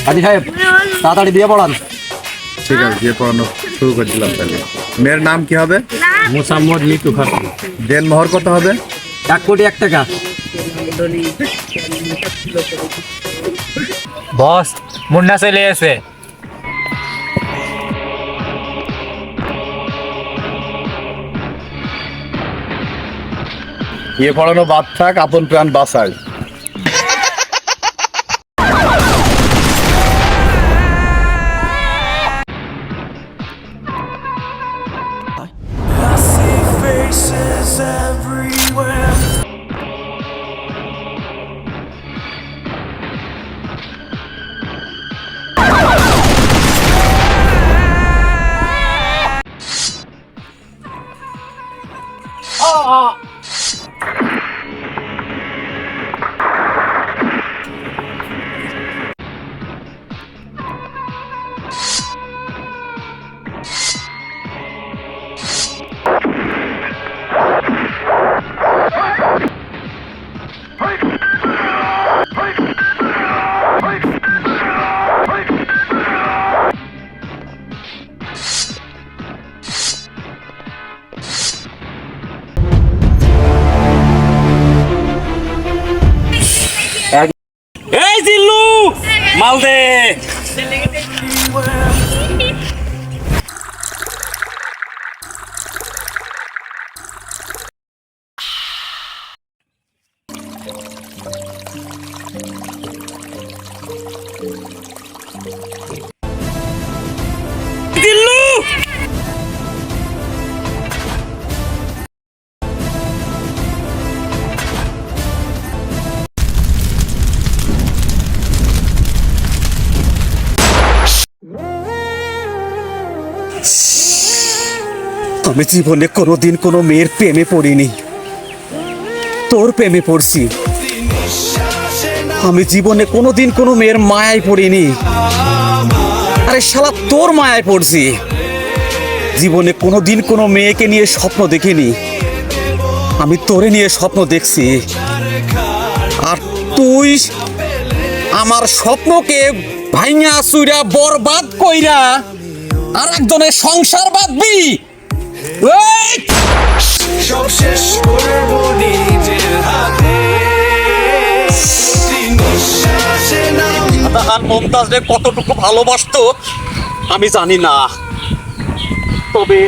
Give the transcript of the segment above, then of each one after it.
হাজি সাহেব তাড়াতাড়ি বিয়ে পড়ান। ঠিক আছে, বিয়ে পড়ানো শুরু করে দিলাম। তাহলে মেয়ের নাম কি হবে? মোসাম্মদ মিতু খাতুন। দেন মোহর কত হবে? 1,01,00,000 টাকা। বস, মুন্না চলে এসে। বিয়ে পড়ানো বাদ থাক, আপন প্রাণ বাঁচায়। Faces everywhere. এই জিল্লু মাল দে। জিল্লু আমি জীবনে কোনোদিন কোনো মেয়ের প্রেমে পড়িনি, তোর প্রেমে পড়ছি। আমি জীবনে কোনোদিন কোনো মেয়ের মায়ায় পড়িনি, আরে শালা তোর মায়ায় পড়ছি। জীবনে কোনোদিন কোনো মেয়েকে নিয়ে স্বপ্ন দেখিনি, আমি তোরে নিয়ে স্বপ্ন দেখছি। আর তুই আমার স্বপ্নকে ভাইঙা চুইরা বরবাদ কইরা আর একজনের সংসার বাঁধবি। সব শেষ করবো নিজের হাতে। নিঃশ্বাসে নাম মমতাজ রে কতটুকু ভালোবাসতো আমি জানি না, তবে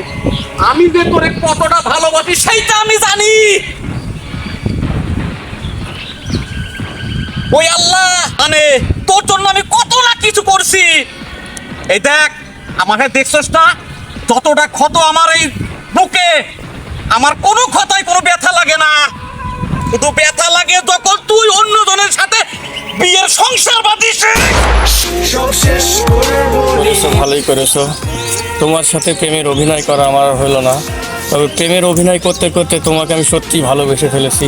আমি যে তোরে কতটা ভালোবাসি সেইটা আমি জানি। ওই আল্লাহ মানে তোর জন্য আমি কত না কিছু করছি। এই দেখ, আমাকে দেখছস না যতটা ক্ষত আমার এই বুকে, আমার কোনো ক্ষতায় কোনো ব্যথা লাগে না, শুধু ব্যথা লাগে যখন তুই অন্যজনের সাথে বিয়ের সংসার বাঁধিস। সব শেষ করবো ভালোই করেছো। তোমার সাথে প্রেমের অভিনয় করা আমার হলো না, তবে প্রেমের অভিনয় করতে করতে তোমাকে আমি সত্যি ভালোবেসে ফেলেছি।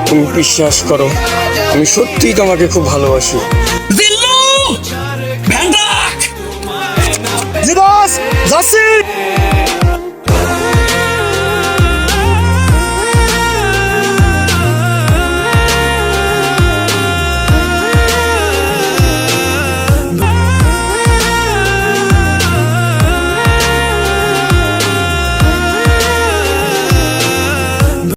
তুমি বিশ্বাস করো, আমি সত্যিই তোমাকে খুব ভালোবাসি। জিল্লু ভ্যান্ডাক জি বস যাচ্ছি।